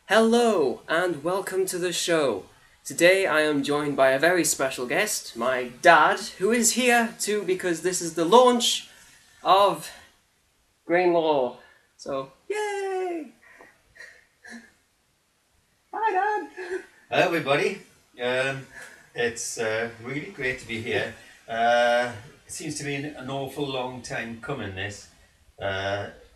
Hello and welcome to the show. Today I am joined by a very special guest, my dad, who is here too because this is the launch of GRAYNELORE. So, yay! Hi, Dad! Hello everybody, it's really great to be here. It seems to be an awful long time coming this.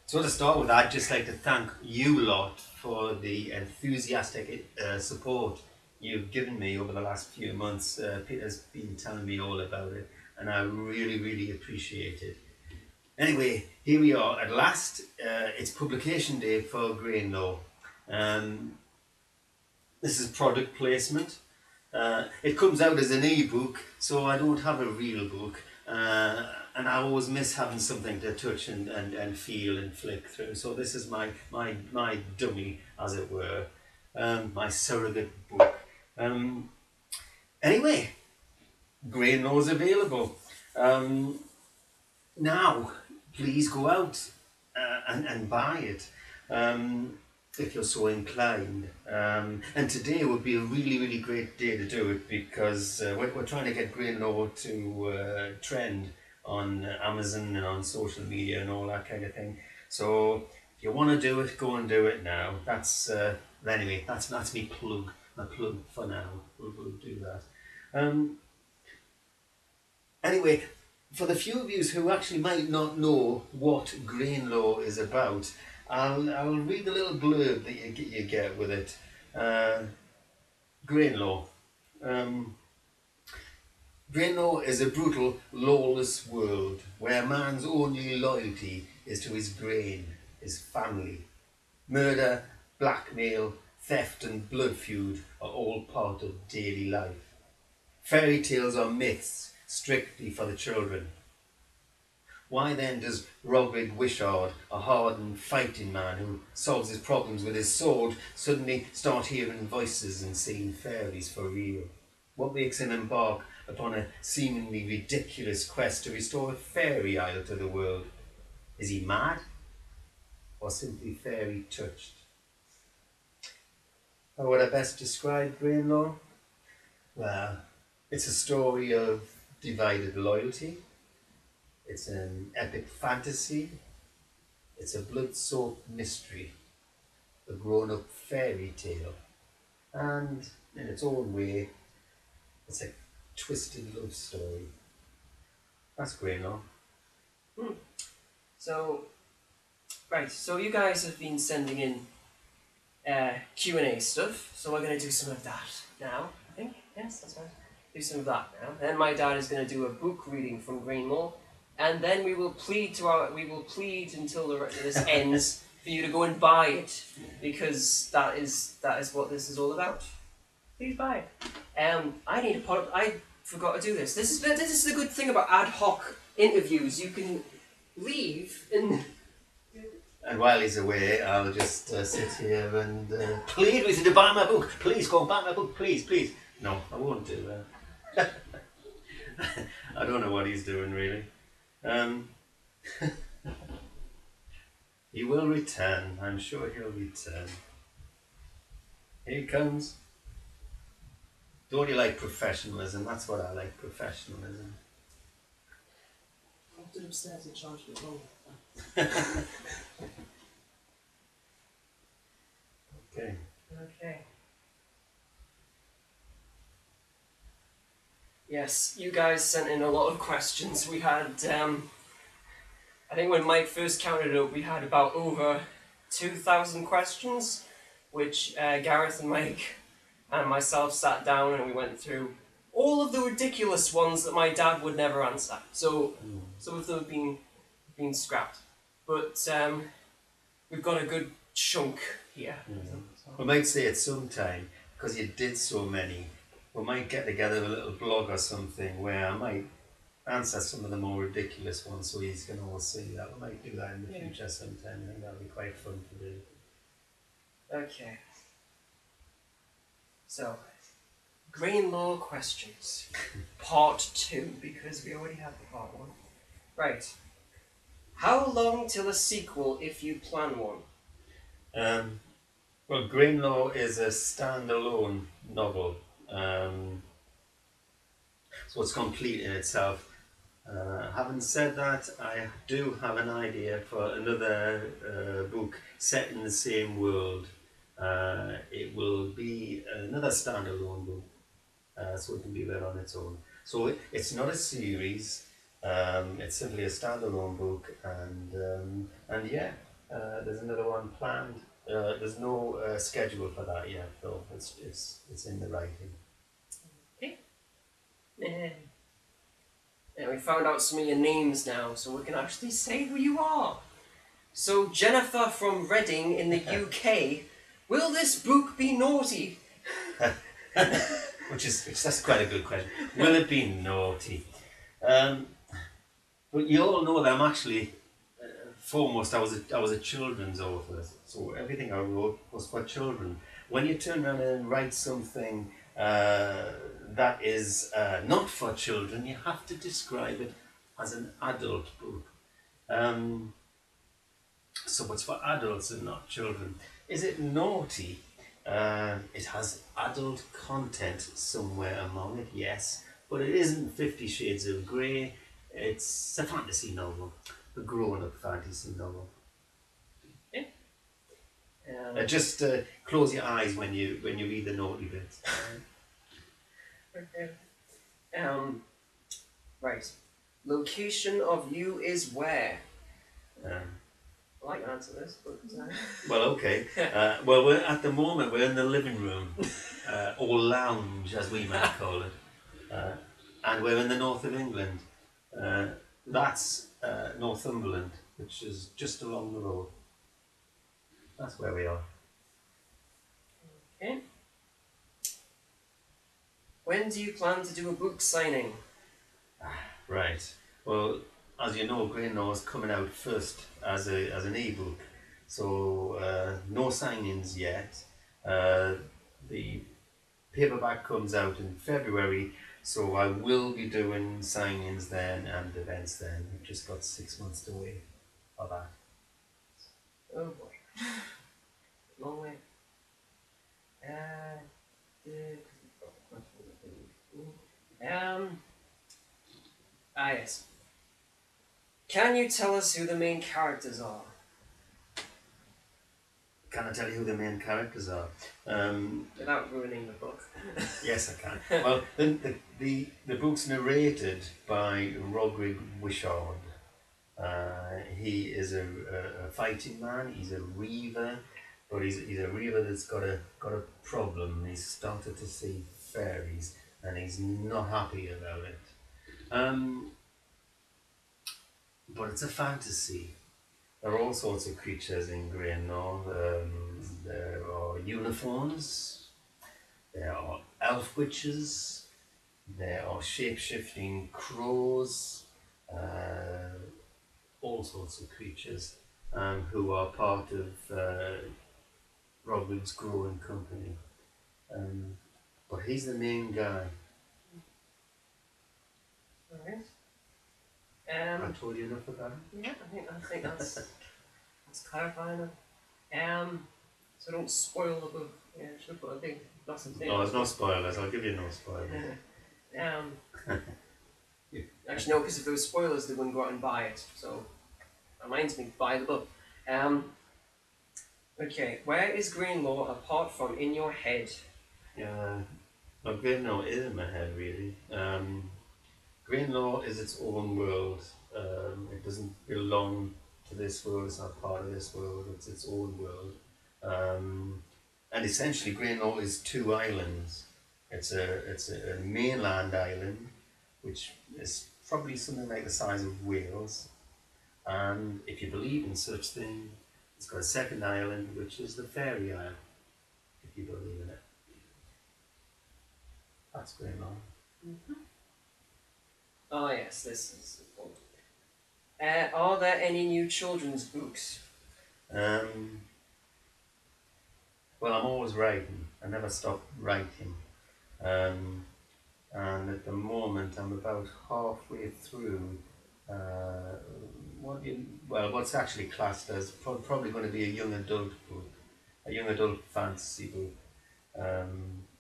So to start with, I'd just like to thank you lot for the enthusiastic support you've given me over the last few months. Peter's been telling me all about it and I really appreciate it. Anyway, here we are at last. It's publication day for GRAYNELORE. This is product placement. It comes out as an e-book, so I don't have a real book. And I always miss having something to touch and feel and flick through. So this is my dummy, as it were, my surrogate book. Anyway, GRAYNELORE is available. Now, please go out and buy it. If you're so inclined. And today would be a really great day to do it because we're trying to get GRAYNELORE to trend on Amazon and on social media and all that kind of thing. So if you want to do it, go and do it now. That's anyway, that's my plug for now. We'll do that. Anyway, for the few of you who actually might not know what GRAYNELORE is about, I'll read the little blurb that you get with it. GRAYNELORE. GRAYNELORE is a brutal, lawless world where man's only loyalty is to his grain, his family. Murder, blackmail, theft and blood feud are all part of daily life. Fairy tales are myths strictly for the children. Why then does Robert Wishart, a hardened fighting man who solves his problems with his sword, suddenly start hearing voices and seeing fairies for real? What makes him embark upon a seemingly ridiculous quest to restore a fairy isle to the world? Is he mad? Or simply fairy touched? How would I best describe GRAYNELORE? Well, it's a story of divided loyalty. It's an epic fantasy. It's a blood-soaked mystery, a grown-up fairy tale, and in its own way, it's a twisted love story. That's GRAYNELORE. So, right, so you guys have been sending in Q&A stuff, so we're going to do some of that now, I think. Yes, that's right. Do some of that now. Then my dad is going to do a book reading from GRAYNELORE. And then we will plead until this ends for you to go and buy it, because that is what this is all about. Please buy it. I forgot to do this. This is the good thing about ad hoc interviews. You can leave and. And while he's away, I'll just sit here and plead with you to buy my book. Please go and buy my book, please. No, I won't do that. I don't know what he's doing really. He will return. I'm sure he'll return. Here he comes. Don't you like professionalism? That's what I like, professionalism. I'll do upstairs and charge me longer. Okay. Yes, you guys sent in a lot of questions. We had, I think when Mike first counted it up, we had about over 2,000 questions, which Gareth and Mike and myself sat down and we went through all of the ridiculous ones that my dad would never answer. So some of them have been scrapped, but we've got a good chunk here. We might say it sometime, because you did so many. We might get together a little blog or something where I might answer some of the more ridiculous ones so you can all see that. We might do that in the future sometime. I think that'll be quite fun to do. Okay. So, GRAYNELORE questions. Part 2, because we already have the part 1. Right. How long till a sequel if you plan one? Well, GRAYNELORE is a standalone novel, so it's complete in itself. Having said that, I do have an idea for another book set in the same world. It will be another standalone book, so it can be read on its own. So it's not a series. It's simply a standalone book, and yeah, there's another one planned. There's no schedule for that yet, though. It's in the writing. Okay. And we found out some of your names now, so we can actually say who you are. So, Jennifer from Reading in the UK, will this book be naughty? That's quite a good question. Will it be naughty? But you all know that I'm actually foremost. I was a children's author, so everything I wrote was for children. When you turn around and write something that is not for children, you have to describe it as an adult book. So it's for adults and not children. Is it naughty? It has adult content somewhere among it, yes, but it isn't 50 Shades of Grey. It's a fantasy novel, a grown-up fantasy novel. Just close your eyes when you read the naughty bits. Okay. Right. Location of you is where? I like to answer this, but well, okay. Well, at the moment we're in the living room, or lounge as we might call it, and we're in the north of England. That's Northumberland, which is just along the road. That's where we are. Okay. When do you plan to do a book signing? Right. Well, as you know, GRAYNELORE is coming out first as an ebook, so no signings yet. The paperback comes out in February, so I will be doing signings then and events then. We've just got 6 months to wait for that. Oh boy. Long way. Yes. Can you tell us who the main characters are? Can I tell you who the main characters are? Without ruining the book. Yes, I can. Well, the book's narrated by Roderick Wishart. He is a fighting man. He's a reaver, but he's a reaver that's got a problem. He's started to see fairies, and he's not happy about it. But it's a fantasy. There are all sorts of creatures in GRAYNELORE. There are unicorns. There are elf witches. There are shape-shifting crows. All sorts of creatures who are part of Roderick's growing company. But he's the main guy. Alright. I told you enough about him? Yeah, I think that's clarifying. So don't spoil the book. Yeah, should have put a big massive thing. No, there's no spoilers. I'll give you no spoilers. Actually, no, because if there was spoilers, they wouldn't go out and buy it. So that reminds me, buy the book. Okay, where is GRAYNELORE apart from in your head? Well, GRAYNELORE is in my head, really. GRAYNELORE is its own world. It doesn't belong to this world. It's not part of this world. It's its own world. And essentially, GRAYNELORE is two islands. It's a mainland island, which is probably something like the size of Wales. And if you believe in such thing, it's got a second island, which is the Fairy Isle, if you believe in it. That's GRAYNELORE. Mm-hmm. Oh yes, this is important. Are there any new children's books? Well, I'm always writing. I never stop writing. And at the moment, I'm about halfway through what's actually classed as probably going to be a young adult book. A young young adult fantasy book.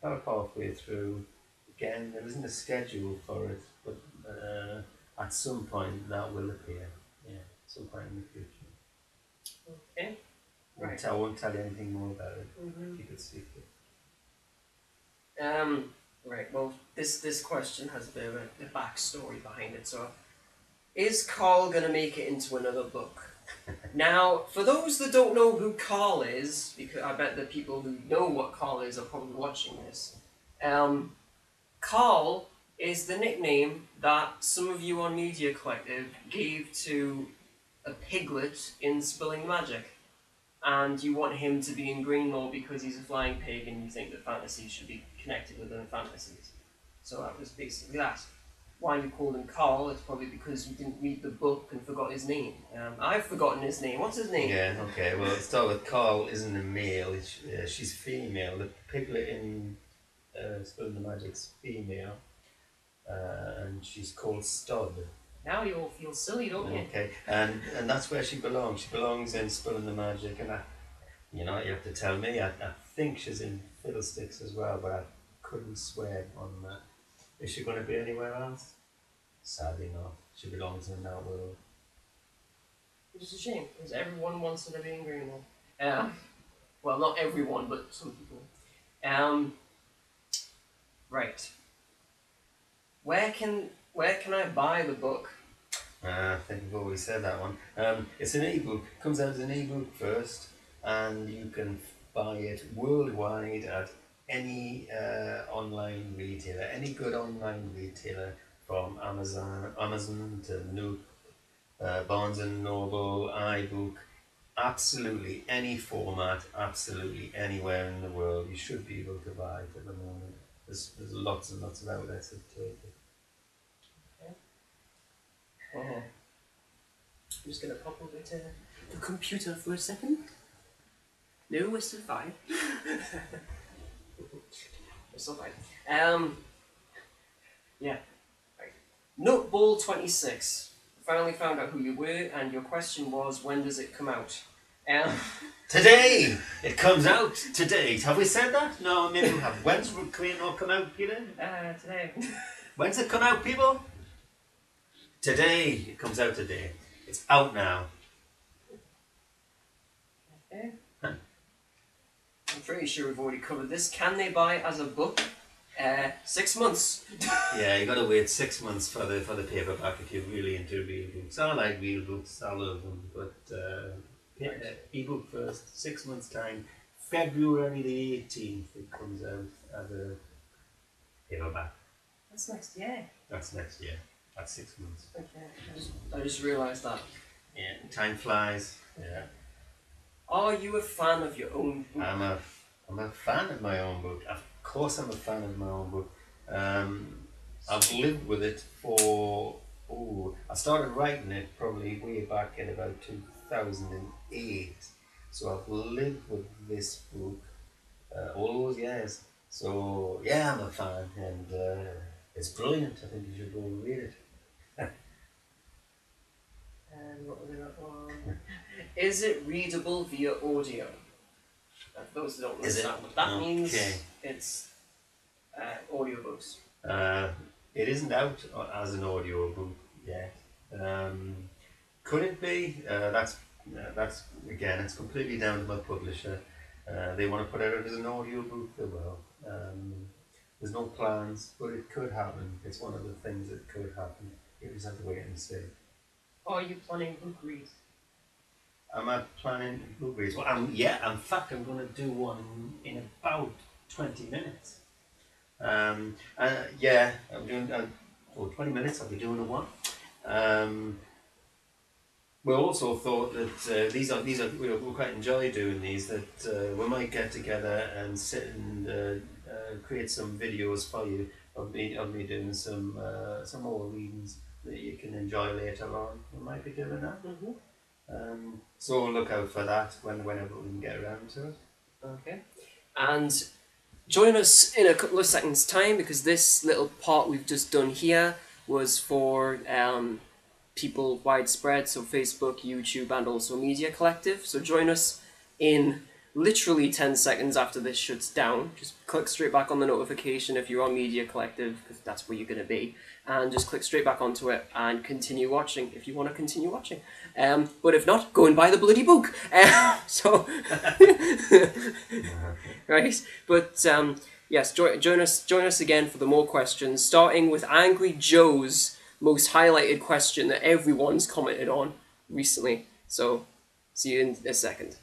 About halfway through. Again, there isn't a schedule for it, but at some point that will appear. Yeah, some point in the future. Okay. Right. I won't tell you anything more about it. Keep it secret. Right. Well, this question has a bit of a backstory behind it. So, is Carl gonna make it into another book? Now, for those that don't know who Carl is, because I bet the people who know what Carl is are probably watching this. Carl is the nickname that some of you on Media Collective gave to a piglet in Spilling Magic. And you want him to be in GRAYNELORE because he's a flying pig and you think that fantasies should be connected with other fantasies. So that was basically that. Why you called him Carl, it's probably because you didn't read the book and forgot his name. I've forgotten his name. What's his name? Yeah, okay, well, let's start with Carl isn't a male, she's female. The piglet in Spilling the Magic's female, and she's called Stud. Now you all feel silly, don't you? Okay, and that's where she belongs. She belongs in Spilling the Magic, and you have to tell me. I think she's in Fiddlesticks as well, but I couldn't swear on that. Is she going to be anywhere else? Sadly not. She belongs in that world. Which is a shame, because everyone wants her to be in GRAYNELORE. Well, not everyone, but some people. Right. Where can I buy the book? I think I've already said that one. It's an ebook. It comes out as an ebook first, and you can buy it worldwide at any online retailer, any good online retailer, from Amazon to Nook, Barnes and Noble, iBook, absolutely any format, absolutely anywhere in the world. You should be able to buy it at the moment. There's lots and lots of outlets that take it. I'm just going to pop over to the computer for a second. No, we're still fine. We're still fine. Yeah. Right. Nutball 26. Finally found out who you were, and your question was, when does it come out? Today! It comes out today. Have we said that? No, maybe we have. When's GRAYNELORE come out, Peter? Today. When's it come out, people? Today. It comes out today. It's out now. Okay. I'm pretty sure we've already covered this. Can they buy it as a book? 6 months. Yeah, you gotta wait 6 months for the paperback if you're really into real books. I like real books, I love them, but ebook first, 6 months time. February the 18th it comes out as a paperback. That's next year. That's next year. That's 6 months. Okay, I just realised that. Yeah, time flies. Yeah. Are you a fan of your own book? I'm a fan of my own book. Of course I'm a fan of my own book. I've lived with it for, I started writing it probably way back in about 2008. So I've lived with this book all those years. So yeah, I'm a fan, and it's brilliant. I think you should go and read it. And what was the other one? Is it readable via audio? For those who don't understand what that means, it's audiobooks. It isn't out as an audio book yet. Could it be? That's again, it's completely down to my publisher. They want to put it out as an audio book, they will. There's no plans, but it could happen. It's one of the things that could happen. You just have to wait and see. Are you planning book reads? Am I planning book reads? Well, in fact, I'm going to do one in about 20 minutes. Yeah, I'm doing, 20 minutes I'll be doing a one. We also thought that we quite enjoy doing these, that we might get together and sit and create some videos for you of me doing some more readings that you can enjoy later on. We might be doing that. So look out for that whenever we can get around to it. Okay. And join us in a couple of seconds time, because this little part we've just done here was for people widespread, so Facebook, YouTube, and also Media Collective. So join us in literally 10 seconds after this shuts down. Just click straight back on the notification if you're on Media Collective, because that's where you're going to be, and just click straight back onto it and continue watching if you want to continue watching. But if not, go and buy the bloody book. Right? But yes, join us again for the more questions, starting with Angry Joe's most highlighted question that everyone's commented on recently. So see you in a second.